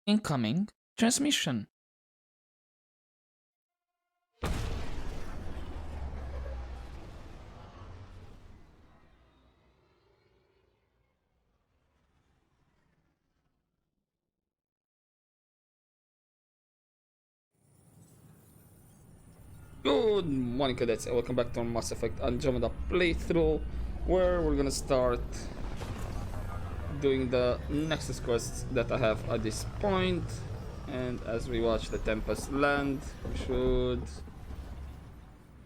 Incoming transmission. Good morning, cadets, and welcome back to our Mass Effect Andromeda playthrough, where we're gonna start doing the Nexus quests that I have at this point. And as we watch the Tempest land, we should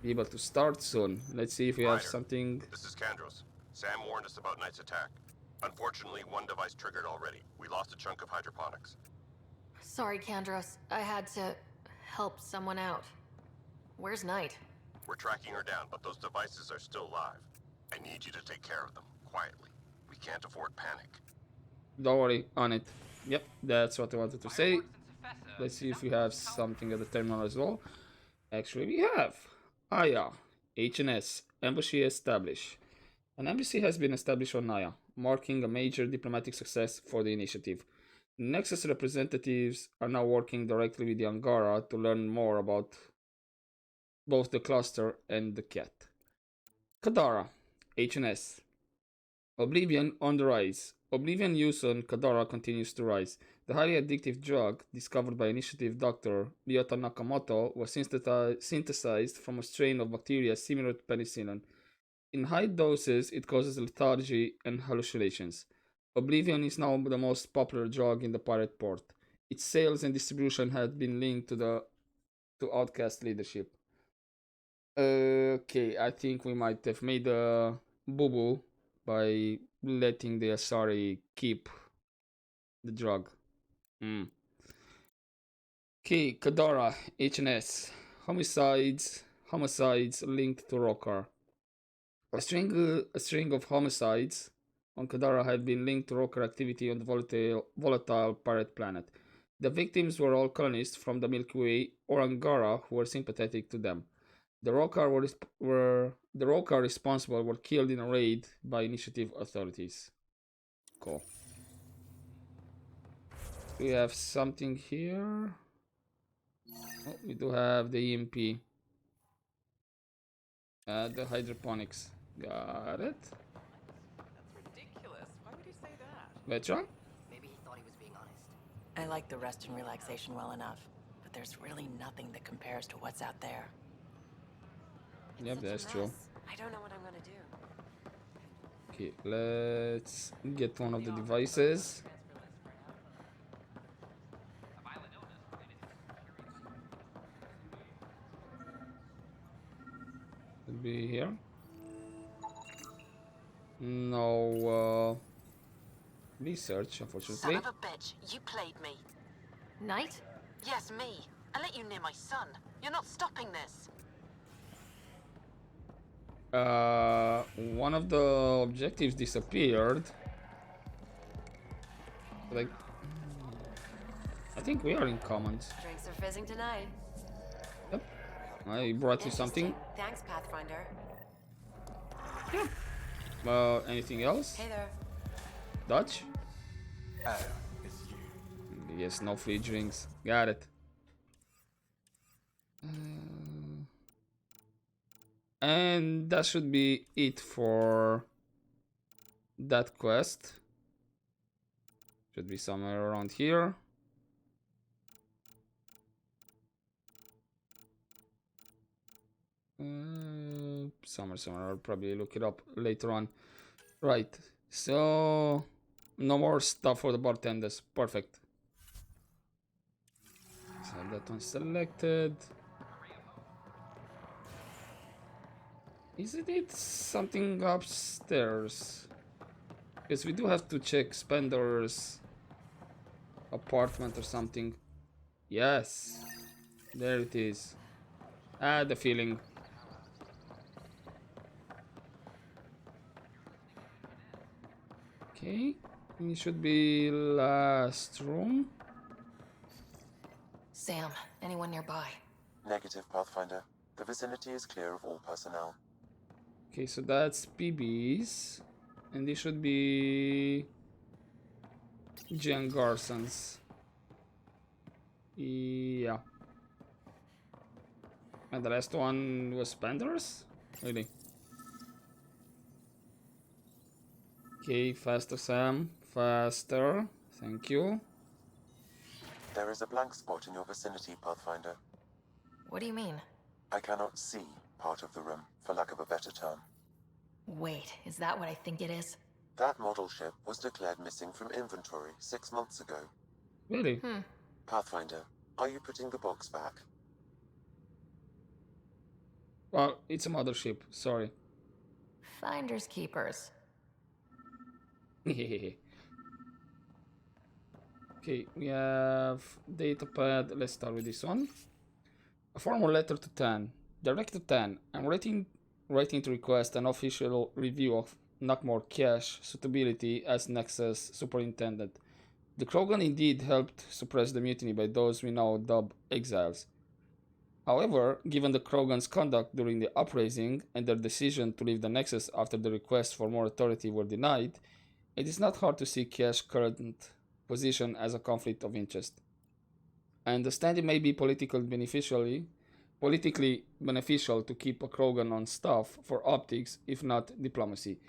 be able to start soon. Let's see if we have Ryder, something. this is Kandros. Sam warned us about Knight's attack. Unfortunately, one device triggered already. We lost a chunk of hydroponics. Sorry, Kandros. I had to help someone out. Where's Knight? We're tracking her down, but those devices are still live. I need you to take care of them, quietly. We can't afford panic. Don't worry, on it. Yep, that's what I wanted to say. Let's see if we have something at the terminal as well. Actually, we have. Aya, HNS, embassy established. An embassy has been established on Aya, marking a major diplomatic success for the initiative. Nexus representatives are now working directly with the Angara to learn more about both the cluster and the cat. Kadara, HNS. Oblivion on the rise. Oblivion use on Kadara continues to rise. The highly addictive drug discovered by Initiative Dr. Ryota Nakamoto was synthesized from a strain of bacteria similar to penicillin. In high doses, it causes lethargy and hallucinations. Oblivion is now the most popular drug in the pirate port. Its sales and distribution had been linked to Outcast leadership. Okay, I think we might have made a boo-boo by letting the Asari keep the drug. Okay, Kadara, HNS. Homicides linked to Rokar. A string of homicides on Kadara had been linked to Rokar activity on the volatile pirate planet. The victims were all colonists from the Milky Way or Angara who were sympathetic to them. The Rokar responsible were killed in a raid by initiative authorities. Cool. We have something here. Oh, we do have the EMP. The hydroponics. Got it. That's ridiculous. Why would he say that? Veteran? Maybe he thought he was being honest. I like the rest and relaxation well enough, but there's really nothing that compares to what's out there. Yep, that's true. I don't know what I'm gonna do. Okay, let's get one of the devices. Could be here. No research, unfortunately. Son of a bitch, you played me. Knight? Yes, me. I let you near my son. You're not stopping this. One of the objectives disappeared. Like, I think we are in commons. Drinks are fizzing tonight. Yep. I brought you something. Thanks, Pathfinder. Yeah. Anything else? Hey there. Dutch? Oh, it's you. Yes, no free drinks. Got it. And that should be it for that quest. Should be somewhere around here. Somewhere. I'll probably look it up later on. Right. So no more stuff for the bartenders. Perfect. So that one selected. Isn't it something upstairs? Because we do have to check Spender's apartment or something. Yes. There it is. I had the feeling. Okay. It should be last room. Sam, anyone nearby? Negative, Pathfinder. The vicinity is clear of all personnel. Okay, so that's PB's. And these should be Jan Garson's. Yeah. And the last one was Panthers? Really? Okay, faster, Sam. Faster. Thank you. There is a blank spot in your vicinity, Pathfinder. What do you mean? I cannot see part of the room, for lack of a better term. Wait, is that what I think it is? That model ship was declared missing from inventory 6 months ago. Really? Pathfinder, are you putting the box back? Well, it's a mothership. Sorry. Finders keepers. Okay, we have datapad. Let's start with this one. A formal letter to Tan. Director Tan, I'm writing to request an official review of Nakmor Cash suitability as Nexus Superintendent. The Krogan indeed helped suppress the mutiny by those we now dub exiles. However, given the Krogan's conduct during the uprising and their decision to leave the Nexus after the requests for more authority were denied, it is not hard to see Cash's current position as a conflict of interest. I understand it may be politically beneficial to keep a Krogan on staff for optics, if not diplomacy,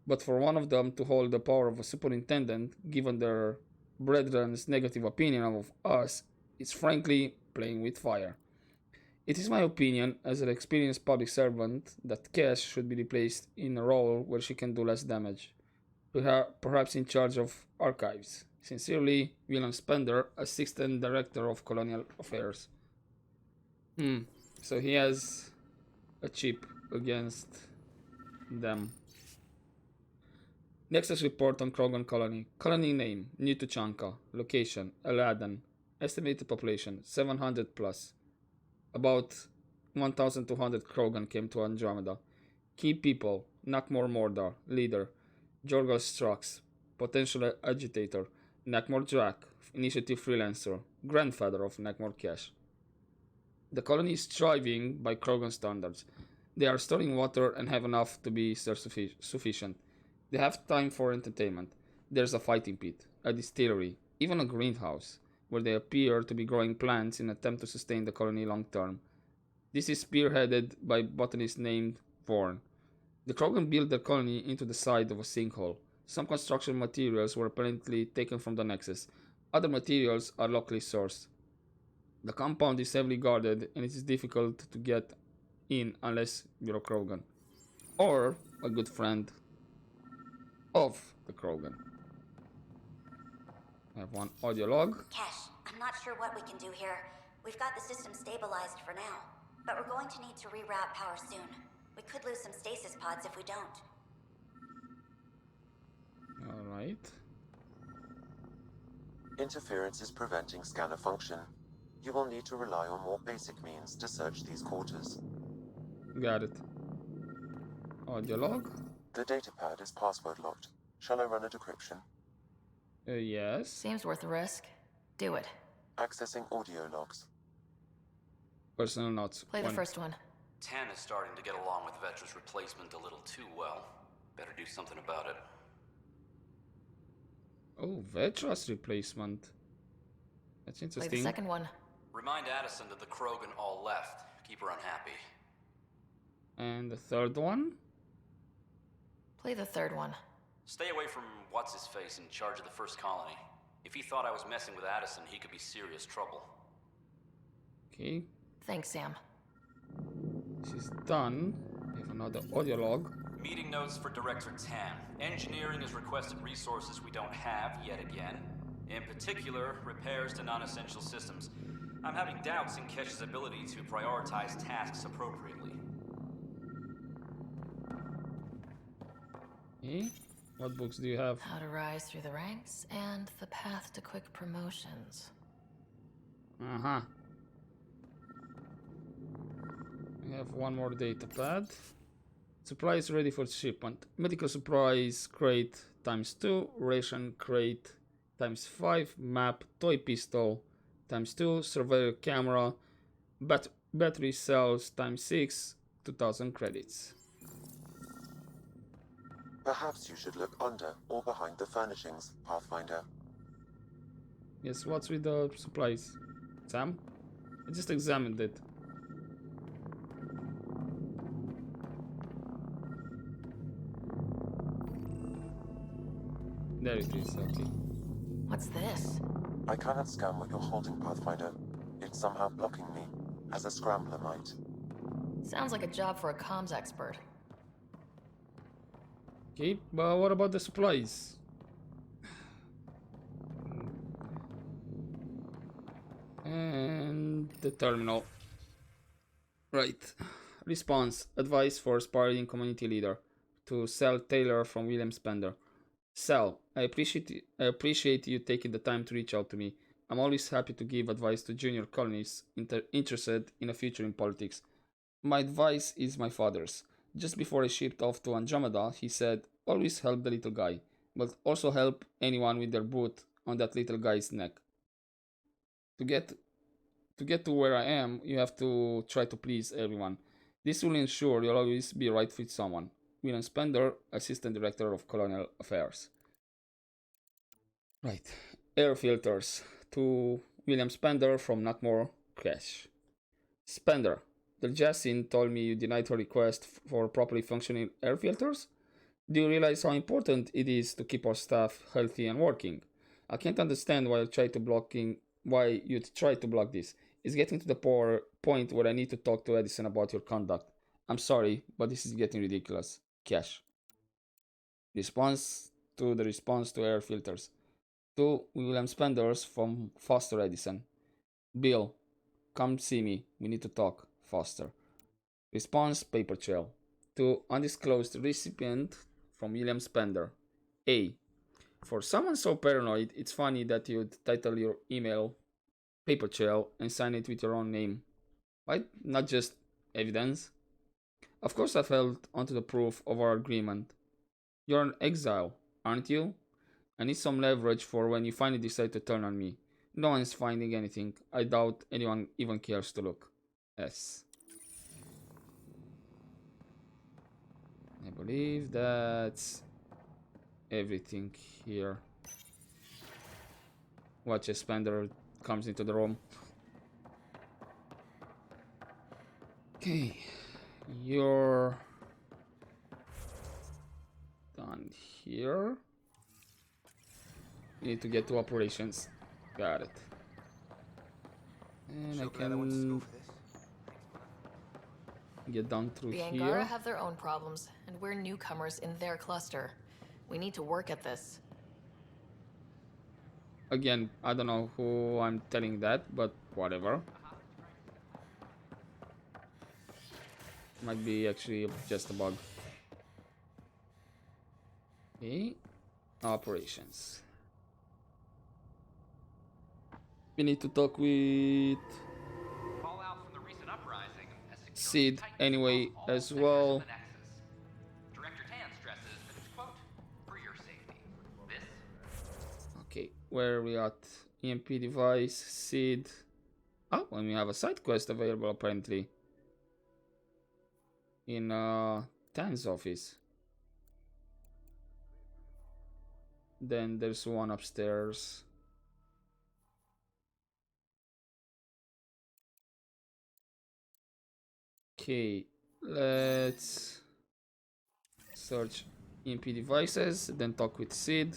but for one of them to hold the power of a superintendent, given their brethren's negative opinion of us, is frankly playing with fire. It is my opinion, as an experienced public servant, that Cash should be replaced in a role where she can do less damage, perhaps in charge of archives. Sincerely, William Spender, Assistant Director of Colonial Affairs. So he has a chip against them. Nexus report on Krogan colony. Colony name, New Tuchanka. Location, Aladdin. Estimated population, 700 plus. About 1,200 Krogan came to Andromeda. Key people, Nakmor Mordar, leader. Jorgal Strux, potential agitator. Nakmor Drak, initiative freelancer, grandfather of Nakmor Cash. The colony is thriving by Krogan standards. They are storing water and have enough to be self-sufficient. They have time for entertainment. There's a fighting pit, a distillery, even a greenhouse, where they appear to be growing plants in an attempt to sustain the colony long term. This is spearheaded by a botanist named Vorn. The Krogan built their colony into the side of a sinkhole. Some construction materials were apparently taken from the Nexus. Other materials are locally sourced. The compound is heavily guarded and it is difficult to get in unless you're a Krogan. Or a good friend of the Krogan. I have one audio log. Cash, I'm not sure what we can do here. We've got the system stabilized for now, but we're going to need to reroute power soon. We could lose some stasis pods if we don't. Alright. Interference is preventing scanner function. You will need to rely on more basic means to search these quarters. Got it. Audio log. The datapad is password locked. Shall I run a decryption? Yes. Seems worth a risk. Do it. Accessing audio logs. Personal notes. Play the first one. Tan is starting to get along with Vetra's replacement a little too well. Better do something about it. Oh, Vetra's replacement. That's Play interesting. the second one. Remind Addison that the Krogan all left. Keep her unhappy. And the third one? Play the third one. Stay away from what's-his-face in charge of the first colony. If he thought I was messing with Addison, he could be serious trouble. Okay. Thanks, Sam. This is done. We have another audio log. Meeting notes for Director Tan. Engineering has requested resources we don't have yet again. In particular, repairs to non-essential systems. I'm having doubts in Kesh's ability to prioritize tasks appropriately. Okay. What books do you have? How to rise through the ranks and the path to quick promotions. Uh-huh. We have one more data pad. Supplies ready for shipment. Medical supplies crate ×2. Ration crate ×5. Map. Toy pistol ×2. Surveyor camera. Battery cells ×6. 2,000 credits. Perhaps you should look under or behind the furnishings, Pathfinder. Yes, what's with the supplies? Sam? I just examined it. There it is, okay. What's this? I cannot scan what you're holding, Pathfinder. It's somehow blocking me, as a scrambler might. Sounds like a job for a comms expert. Okay, but what about the supplies? And the terminal. Right. Response. Advice for aspiring community leader. To Sal Taylor from William Spender. Sal, I appreciate you taking the time to reach out to me. I'm always happy to give advice to junior colonists interested in a future in politics. My advice is my father's. Just before I shipped off to Andromeda, he said, always help the little guy, but also help anyone with their boot on that little guy's neck. To get to where I am, you have to try to please everyone. This will ensure you'll always be right with someone. William Spender, Assistant Director of Colonial Affairs. Right. Air filters. To William Spender from Nutmore Crash. Spender, the Jacin told me you denied her request for properly functioning air filters? Do you realize how important it is to keep our staff healthy and working? I can't understand why you try to block this. It's getting to the point where I need to talk to Edison about your conduct. I'm sorry, but this is getting ridiculous. Cash. Response to air filters. To William Spenders from Foster Edison. Bill, come see me. We need to talk. Foster. Response paper trail. To undisclosed recipient from William Spender. A. For someone so paranoid, it's funny that you'd title your email paper trail and sign it with your own name. Why not just evidence? Of course I've held onto the proof of our agreement. You're an exile, aren't you? I need some leverage for when you finally decide to turn on me. No one's finding anything. I doubt anyone even cares to look. S. I believe that's everything here. Watch as Spender comes into the room. Okay, you're done here. You need to get to operations. Got it. And I can get down through The here. Angara have their own problems, and we're newcomers in their cluster. We need to work at this. Again, I don't know who I'm telling that, but whatever. Might be actually just a bug. Okay. Operations. We need to talk with Sid anyway as well. Okay, where are we at? EMP device, Sid. Oh, and we have a side quest available apparently. In Tan's office. Then there's one upstairs. Okay, let's search EMP devices, then talk with Sid.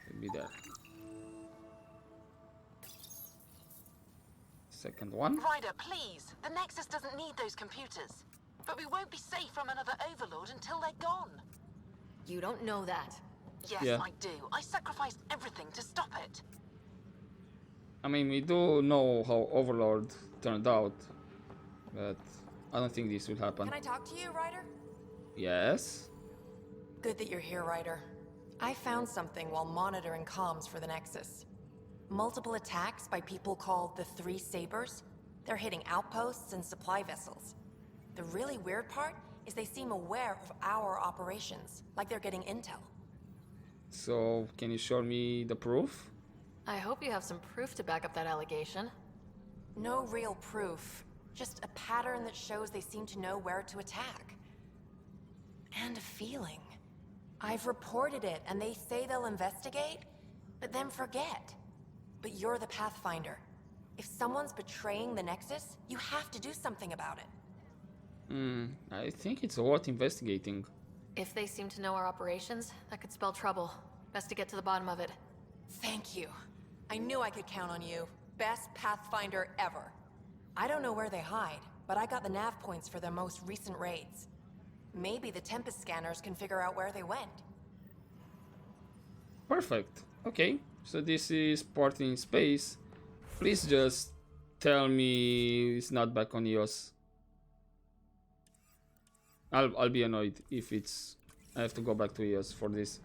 He'll be there. Second one. Ryder, please. The Nexus doesn't need those computers. But we won't be safe from another overlord until they're gone. You don't know that. Yes, Yeah. I do. I sacrificed everything to stop it. I mean, we do know how Overlord turned out, but I don't think this will happen. Can I talk to you, Ryder? Yes? Good that you're here, Ryder. I found something while monitoring comms for the Nexus. Multiple attacks by people called the Three Sabers. They're hitting outposts and supply vessels. The really weird part is they seem aware of our operations, like they're getting intel. So, can you show me the proof? I hope you have some proof to back up that allegation. No real proof, just a pattern that shows they seem to know where to attack. And a feeling. I've reported it, and they say they'll investigate, Then forget. But you're the Pathfinder. If someone's betraying the Nexus, you have to do something about it. I think it's worth investigating. If they seem to know our operations, that could spell trouble. Best to get to the bottom of it. Thank you. I knew I could count on you. Best Pathfinder ever. I don't know where they hide, but I got the nav points for their most recent raids. Maybe the Tempest scanners can figure out where they went. Perfect. Okay, so this is Port in Space. Please just tell me it's not back on EOS. I'll be annoyed if it's... I have to go back to EOS for this.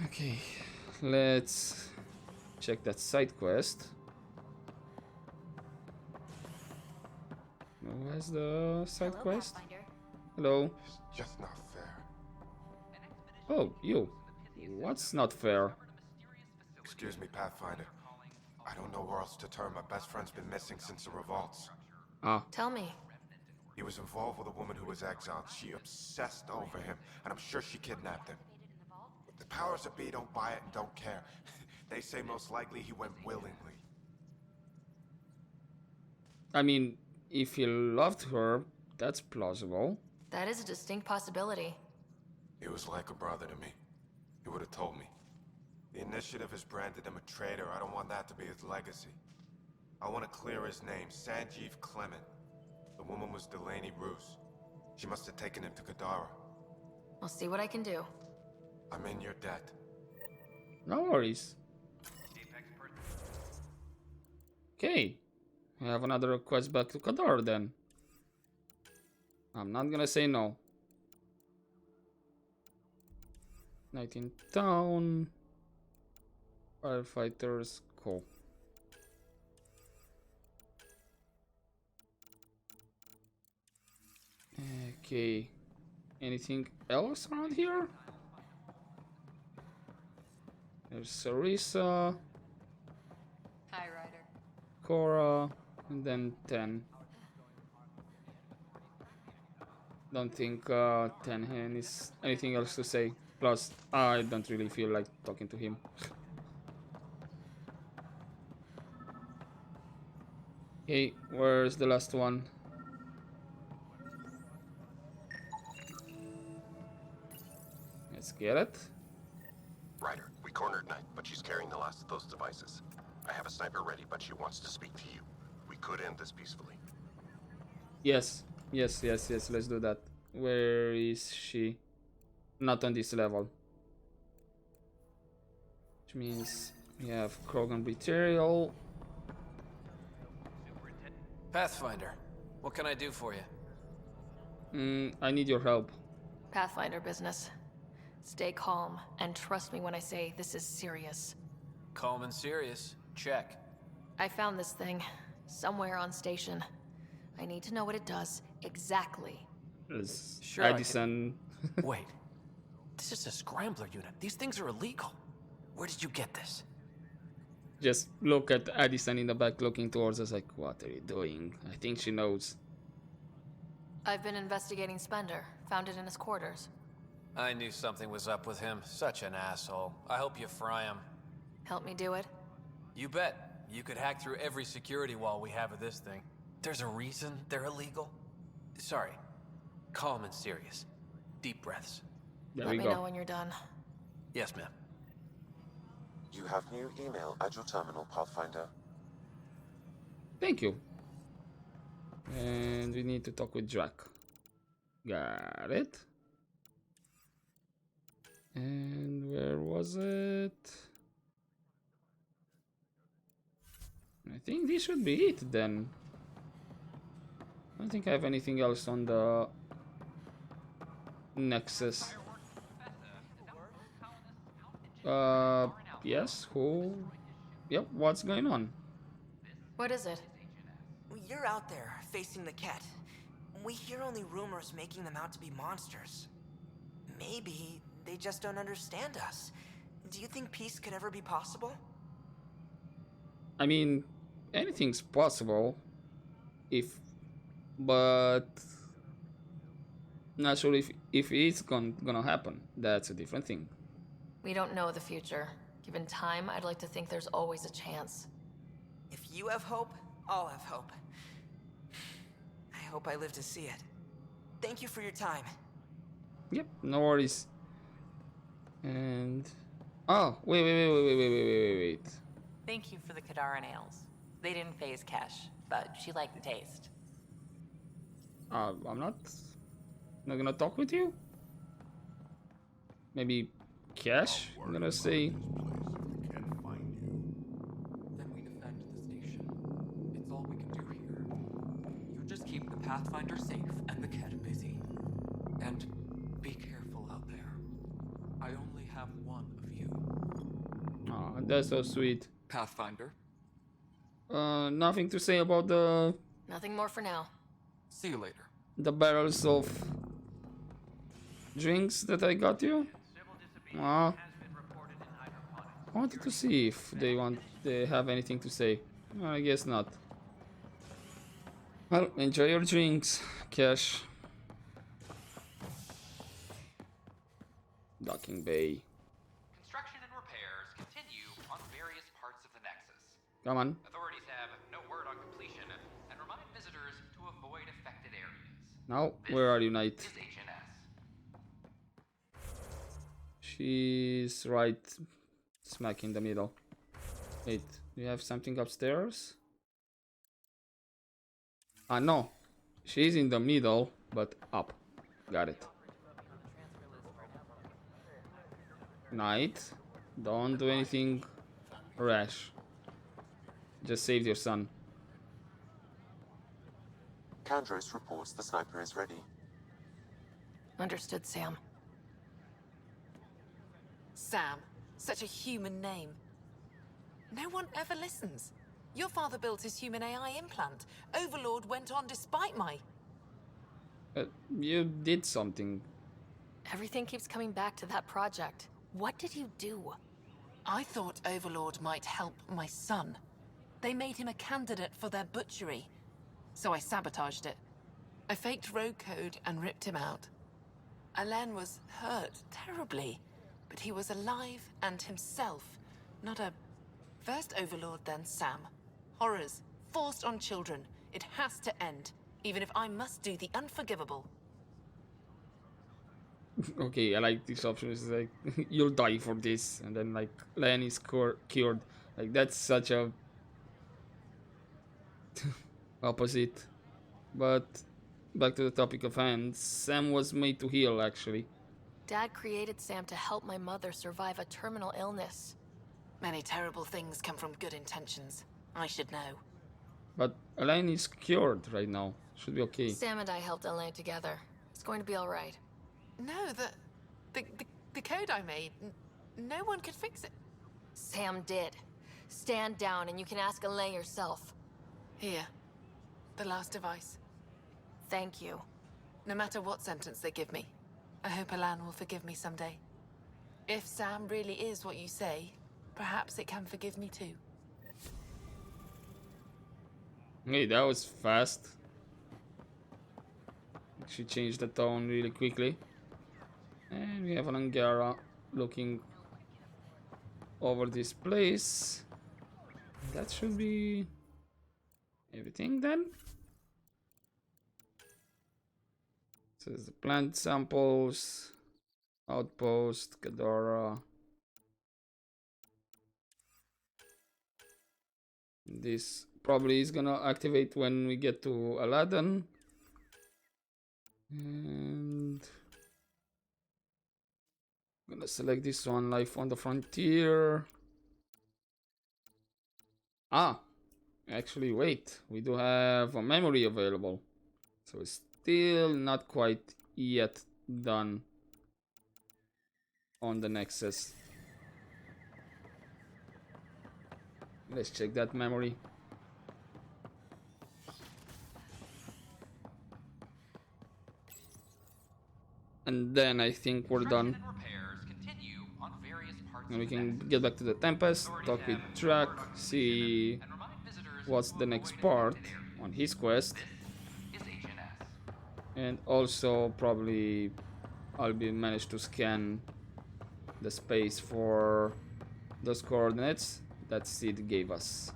Okay, let's check that side quest. Where's the side quest? Hello. It's just not fair. Oh, you. What's not fair? Excuse me, Pathfinder. I don't know where else to turn. My best friend's been missing since the revolts. Ah, Tell me. He was involved with a woman who was exiled. She obsessed over him, and I'm sure she kidnapped him. The powers that be don't buy it and don't care. They say most likely he went willingly. I mean, if he loved her, that's plausible. That is a distinct possibility. He was like a brother to me. He would have told me. The Initiative has branded him a traitor. I don't want that to be his legacy. I want to clear his name, Sanjeev Clement. The woman was Delaney Roos. She must have taken him to Kadara. I'll see what I can do. I'm in your debt. No worries. Okay. I have another request back to Kadar then. I'm not gonna say no. Night in town. Firefighters, cool. Okay. Anything else around here? There's Sarisa, Hi, Ryder. Cora, and then 10. Don't think 10 has anything else to say. Plus, I don't really feel like talking to him. Okay, where's the last one? Let's get it. Ryder, we cornered Knight, but she's carrying the last of those devices. I have a sniper ready, but she wants to speak to you. We could end this peacefully. Yes, let's do that. Where is she? Not on this level. Which means we have Krogan material. Pathfinder, what can I do for you? I need your help. Pathfinder business. Stay calm and trust me when I say this is serious. Calm and serious. Check. I found this thing somewhere on station. I need to know what it does exactly. Sure, I Addison. Wait. This is a scrambler unit. These things are illegal. Where did you get this? Just look at Addison in the back looking towards us like, what are you doing? I think she knows. I've been investigating Spender. Found it in his quarters. I knew something was up with him. Such an asshole. I hope you fry him. Help me do it? You bet. You could hack through every security wall we have of this thing. There's a reason they're illegal. Sorry. Calm and serious. Deep breaths. There Let we me go. know when you're done. Yes, ma'am. You have new email at your terminal, Pathfinder. Thank you. And we need to talk with Drac. Got it. And where was it? I think this should be it then. I don't think I have anything else on the Nexus. Yes, who? Yep, what's going on? What is it? You're out there, facing the Ket. We hear only rumors making them out to be monsters. Maybe they just don't understand us. Do you think peace could ever be possible? I mean, anything's possible. But not sure if it's gonna happen. That's a different thing. We don't know the future. Given time, I'd like to think there's always a chance. If you have hope, I'll have hope. I hope I live to see it. Thank you for your time. Yep, no worries. And oh, wait. Thank you for the Kadara nails. They didn't phase Kesh, but she liked the taste. I'm not gonna talk with you. Maybe Cash. I'm gonna say. Then we defend the station. It's all we can do here. You just keep the Pathfinder safe and the Ket busy. And be careful out there. I only have one of you. Oh, that's so sweet. Pathfinder. Nothing to say about the Nothing more for now. See you later. barrels of drinks that I got you. I wanted to see if they have anything to say. I guess not. Well, enjoy your drinks, Cash. Docking bay. Construction and repairs continue on various parts of the Nexus. Come on. Authorities have no word on completion and remind visitors to avoid affected areas. Now, where are you, Knight? This is HNS. She's right smack in the middle. Wait, do you have something upstairs? Ah, no. She's in the middle, but up. Got it. Knight, don't do anything rash. Just save your son. Kandros reports the sniper is ready. Understood, Sam. Sam, such a human name. No one ever listens. Your father built his human AI implant. Overlord went on despite my... You did something. Everything keeps coming back to that project. What did you do? I thought Overlord might help my son. They made him a candidate for their butchery. So I sabotaged it. I faked rogue code and ripped him out. Alain was hurt terribly, but he was alive and himself, not a... First Overlord, then Sam. Horrors, forced on children. It has to end, even if I must do the unforgivable. Okay, I like this option. It's like, you'll die for this. And then, like, Len is cured. Like, that's such a... opposite. But, back to the topic of hand. Sam was made to heal, actually. Dad created Sam to help my mother survive a terminal illness. Many terrible things come from good intentions. I should know. But Elaine is cured right now. Should be okay. Sam and I helped Elaine together. It's going to be all right. No, the code I made, no one could fix it. Sam did. Stand down and you can ask Elaine yourself. Here, the last device. Thank you. No matter what sentence they give me, I hope Alain will forgive me someday. If Sam really is what you say, perhaps it can forgive me too. Hey, that was fast. She changed the tone really quickly. And we have an Angara looking over this place. That should be everything then. So there's the plant samples, outpost, Kadara. This probably is gonna activate when we get to Aladdin. And I'm gonna select this one, Life on the Frontier. Ah, actually wait, we do have a memory available. So it's still not quite yet done on the Nexus. Let's check that memory. And then I think we're done. And we can get back to the Tempest, talk with Drac, see what's the next part on his quest. And also probably I'll be managed to scan the space for those coordinates that Sid gave us.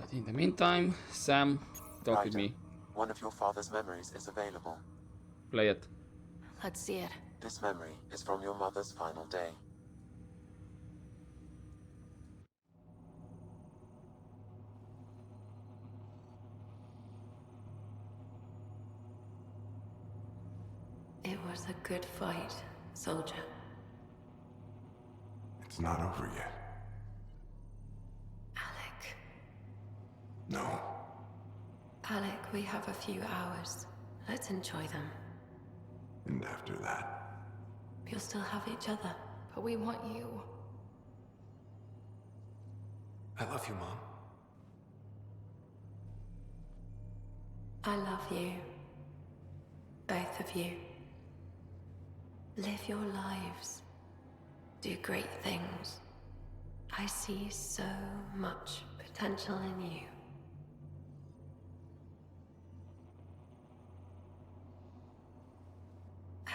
But in the meantime, Sam, talk with me. One of your father's memories is available. Play it. Let's see it. This memory is from your mother's final day. It was a good fight, soldier. It's not over yet. Alec. No. Alec, we have a few hours. Let's enjoy them. And after that? You'll still have each other. But we want you. I love you, Mom. I love you. Both of you. Live your lives. Do great things. I see so much potential in you.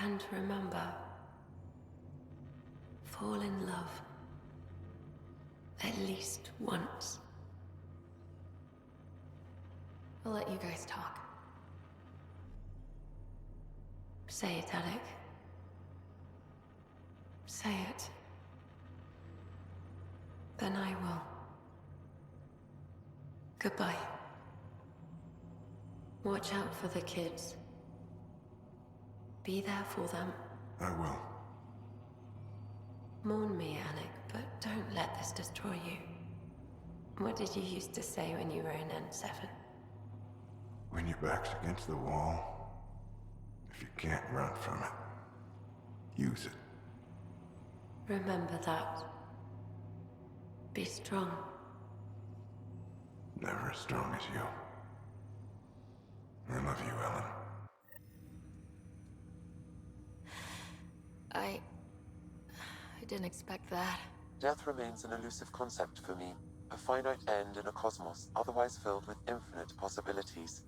And remember, fall in love. At least once. I'll let you guys talk. Say it, Alec. Say it. Then I will. Goodbye. Watch out for the kids. Be there for them. I will. Mourn me, Alec, but don't let this destroy you. What did you used to say when you were in N7? When your back's against the wall, if you can't run from it, use it. Remember that. Be strong. Never as strong as you. I love you, Ellen. I didn't expect that. Death remains an elusive concept for me. A finite end in a cosmos otherwise filled with infinite possibilities.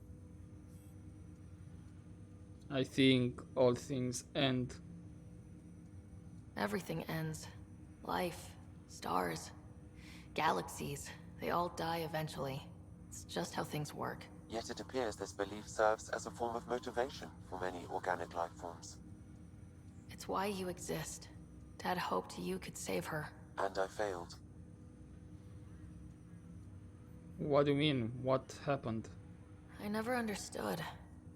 I think all things end. Everything ends. Life, stars, galaxies, they all die eventually. It's just how things work. Yet it appears this belief serves as a form of motivation for many organic life forms. It's why you exist. Dad hoped you could save her. And I failed. What do you mean? What happened? I never understood.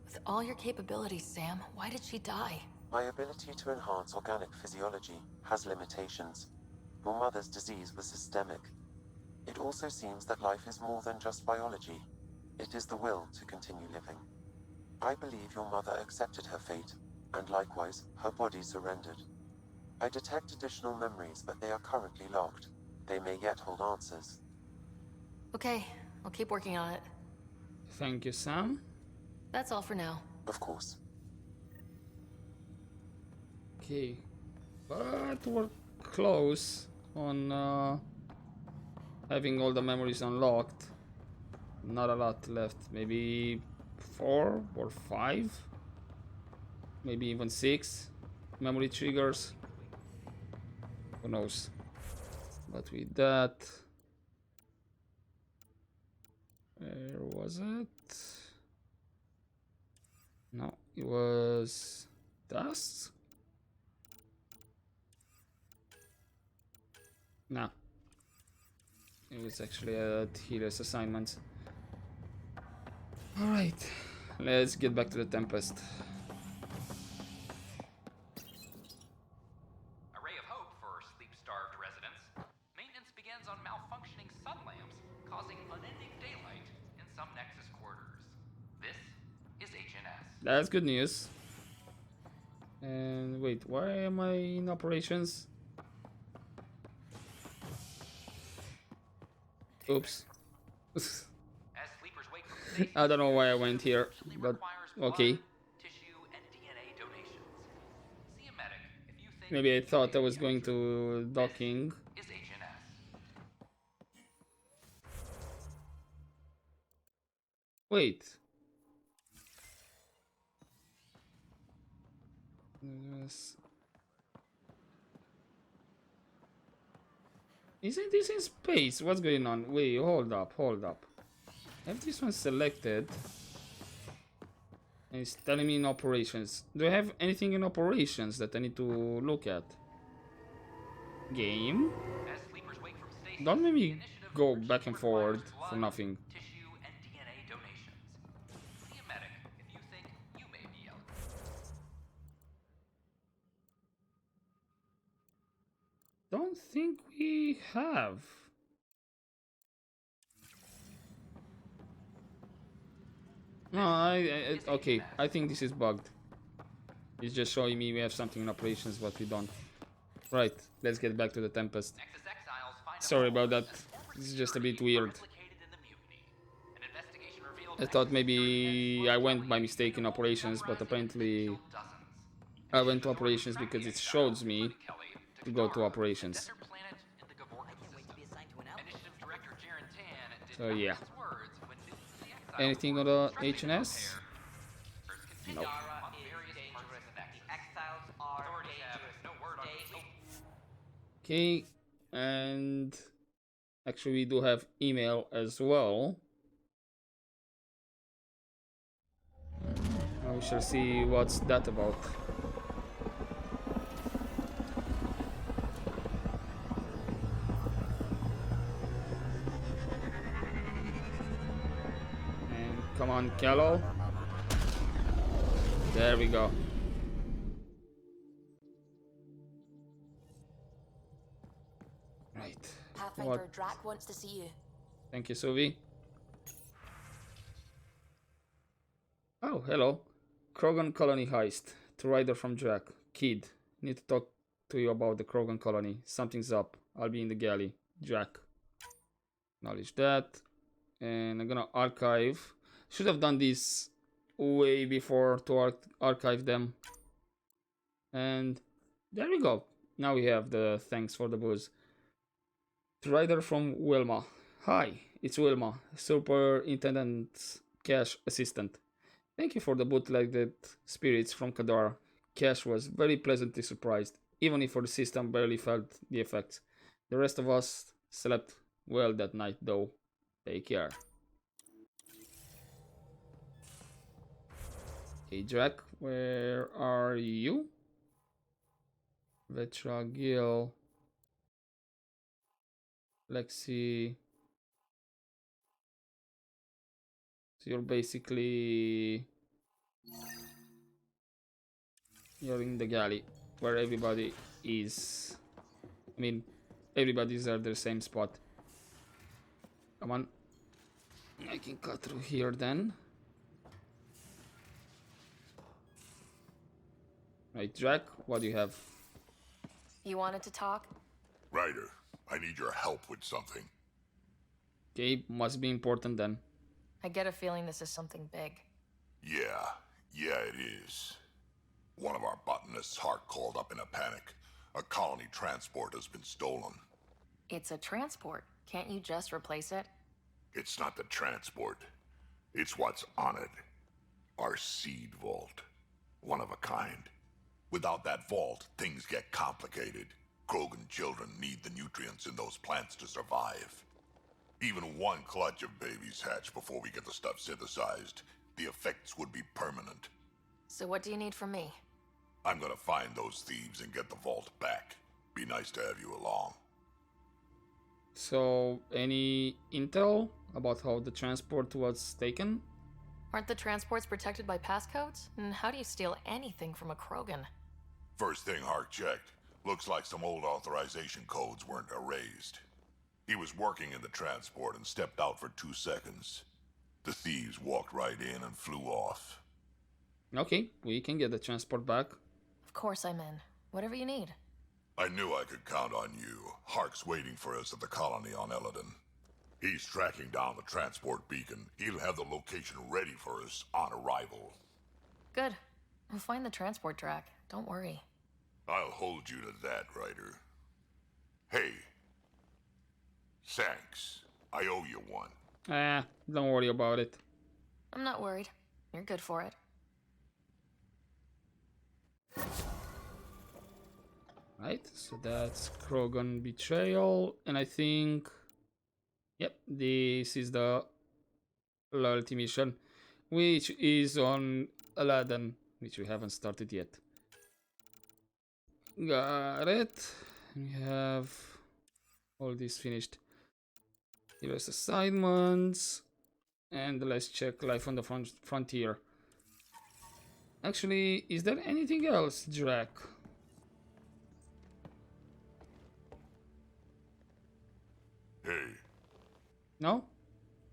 With all your capabilities, Sam, why did she die? My ability to enhance organic physiology has limitations. Your mother's disease was systemic. It also seems that life is more than just biology. It is the will to continue living. I believe your mother accepted her fate, and likewise, her body surrendered. I detect additional memories, but they are currently locked. They may yet hold answers. Okay, I'll keep working on it. Thank you, Sam. That's all for now. Of course. Okay, but we're close on having all the memories unlocked. Not a lot left. Maybe 4 or 5, maybe even 6 memory triggers. Who knows? But with that, where was it? No, it was dust. No, it was actually a healer's assignment. All right, let's get back to the Tempest. A ray of hope for sleep-starved residents. Maintenance begins on malfunctioning sun lamps, causing unending daylight in some Nexus quarters. This is HNS. That's good news. And wait, why am I in operations? Oops. I don't know why I went here, but okay. Maybe I thought I was going to docking. Wait. Yes. Isn't this in space? What's going on? Wait, hold up, hold up. I have this one selected. And it's telling me in operations. Do I have anything in operations that I need to look at? Game? Don't make me go back and forward for nothing. Tissue and DNA donations. See a medic if you think you may be eligible. Don't think we have. No, okay. I think this is bugged. It's just showing me we have something in operations, but we don't. Right, let's get back to the Tempest. Sorry about that. This is just a bit weird. I thought maybe I went by mistake in operations, but apparently I went to operations because it shows me to go to operations. So yeah. Anything on the HNS? No. Okay, and actually we do have email as well. Now we shall see what's that about. And come on, Callow. There we go. Right. Pathfinder Drac wants to see you. Thank you, Suvi. Oh, hello. Krogan colony heist. FemRyder from Drac. Kid, need to talk to you about the Krogan colony. Something's up. I'll be in the galley. Drac. Acknowledge that. And I'm gonna archive. Should have done this way before to archive them. And there we go. Now we have the thanks for the booze. FemRyder from Wilma. Hi, it's Wilma, Superintendent Cash Assistant. Thank you for the bootlegged spirits from Kadar. Cash was very pleasantly surprised, even if our system barely felt the effects. The rest of us slept well that night, though. Take care. Hey, Drac, where are you? Vetra, Gil, Lexi. So you're basically... You're in the galley, where everybody is. I mean, everybody's at the same spot. Come on. I can cut through here then. Right, Drac, what do you have? You wanted to talk? Ryder, I need your help with something. Okay, must be important then. I get a feeling this is something big. Yeah, it is. One of our botanists' heart called up in a panic. A colony transport has been stolen. It's a transport. Can't you just replace it? It's not the transport. It's what's on it. Our seed vault. One of a kind. Without that vault, things get complicated. Krogan children need the nutrients in those plants to survive. Even one clutch of babies hatch before we get the stuff synthesized. The effects would be permanent. So what do you need from me? I'm gonna find those thieves and get the vault back. Be nice to have you along. So, any intel about how the transport was taken? Aren't the transports protected by passcodes? And how do you steal anything from a Krogan? First thing Hark checked. Looks like some old authorization codes weren't erased. He was working in the transport and stepped out for 2 seconds. The thieves walked right in and flew off. Okay, we can get the transport back. Of course I'm in. Whatever you need. I knew I could count on you. Hark's waiting for us at the colony on Eladon. He's tracking down the transport beacon. He'll have the location ready for us on arrival. Good. We'll find the transport track. Don't worry. I'll hold you to that, Ryder. Hey. Thanks. I owe you one. Don't worry about it. I'm not worried. You're good for it. Right, so that's Krogan betrayal, and I think, yep, this is the loyalty mission, which is on Aladdin, which we haven't started yet. Got it. We have all this finished. Here's assignments, and let's check life on the frontier. Actually, is there anything else, Drac? Hey. No?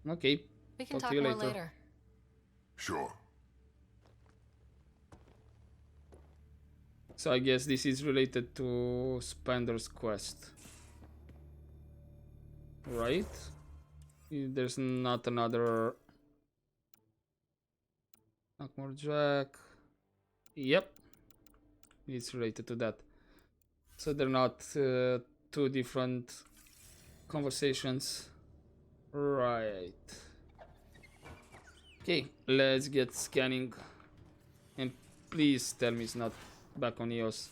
Okay. We can Talk talk to you more later. later. Sure. So I guess this is related to Spender's quest. Right? There's not another Knockmore Jack. Yep. It's related to that. So they're not two different conversations. Right. Okay, let's get scanning. And please tell me it's not back on EOS.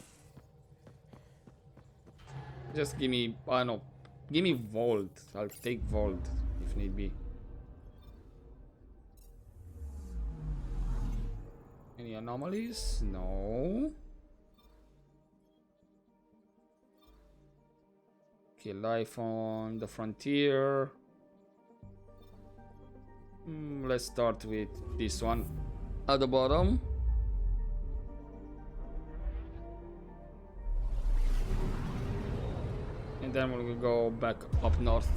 Just give me, I don't know, give me Vault. I'll take Vault if need be. Any anomalies? No. Okay, life on the frontier. Let's start with this one at the bottom. And then we'll go back up north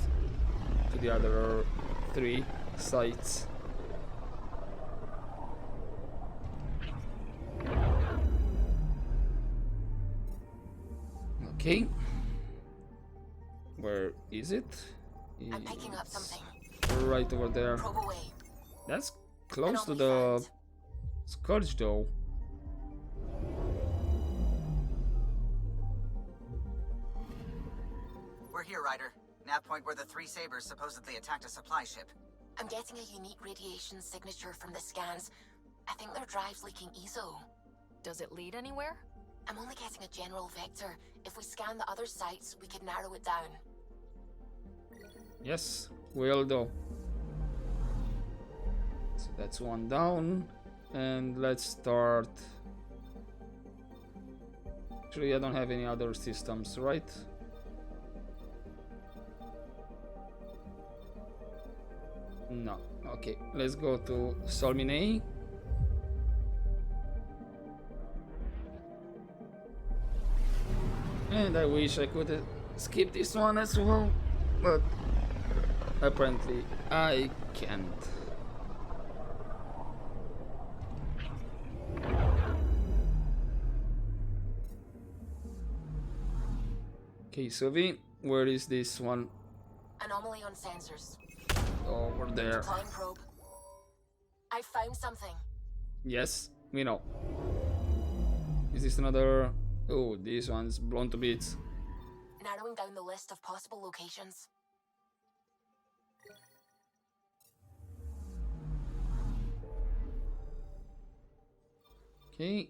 to the other 3 sites. Okay. Where is it? I'm picking up something. Right over there. Probe away. That's close to the Scourge though. We're here, Ryder. Nav point where the 3 Sabers supposedly attacked a supply ship. I'm getting a unique radiation signature from the scans. I think their drive's leaking ESO. Does it lead anywhere? I'm only getting a general vector. If we scan the other sites, we could narrow it down. Yes, will do. So that's one down. And let's start. Actually, I don't have any other systems, right? No. Okay, let's go to Solminei. And I wish I could skip this one as well, but apparently I can't. Okay, Sovi, where is this one? Anomaly on sensors. Over there. Decline probe. I found something. Yes, we know. Is this another? Oh, this one's blown to bits. Narrowing down the list of possible locations. Okay,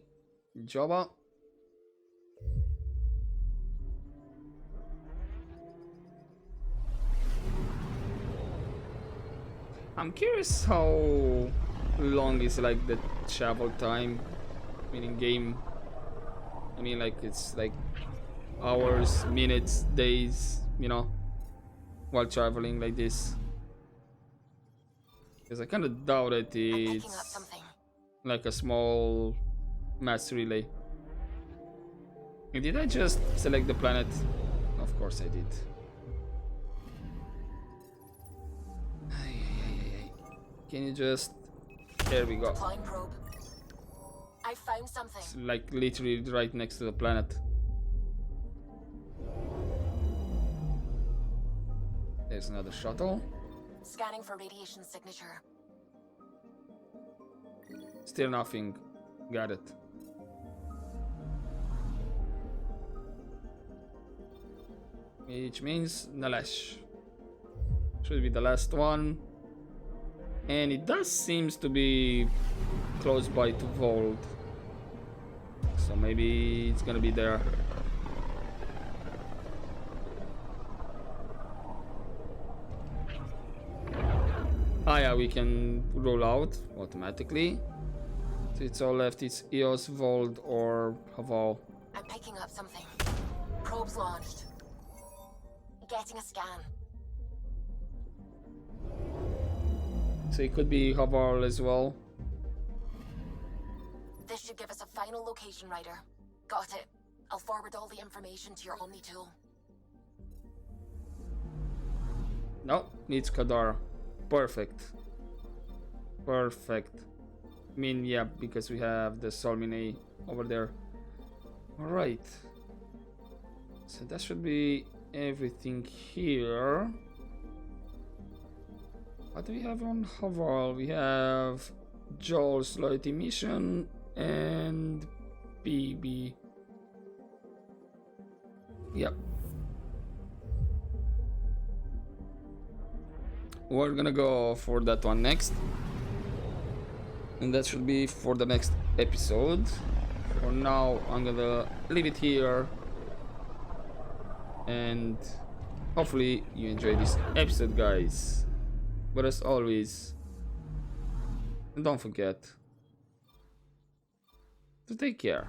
Java. I'm curious how long is like the travel time, meaning game. I mean, like it's like hours, minutes, days, you know, while traveling like this. Because I kind of doubt it it's like a small mass relay. And did I just select the planet? Of course I did. Can you just... There we go. Decline probe. I found something. It's like literally right next to the planet. There's another shuttle. Scanning for radiation signature. Still nothing. Got it. Which means Nalash. Should be the last one. And it does seems to be close by to Vault. So maybe it's gonna be there. yeah, we can roll out automatically. So it's all left. It's EOS, Vault, or Haval. I'm picking up something. Probes launched. Getting a scan. So it could be Haval as well. This should give us a final location, Ryder. Got it. I'll forward all the information to your Omni tool. No, needs Kadar. Perfect. Perfect. I mean, yeah, because we have the Solmine over there. Alright. So that should be everything here. What do we have on Haval? We have Joel's loyalty mission and BB. Yep. We're gonna go for that one next. And that should be for the next episode. For now, I'm gonna leave it here. And hopefully you enjoyed this episode, guys. But as always, don't forget to take care.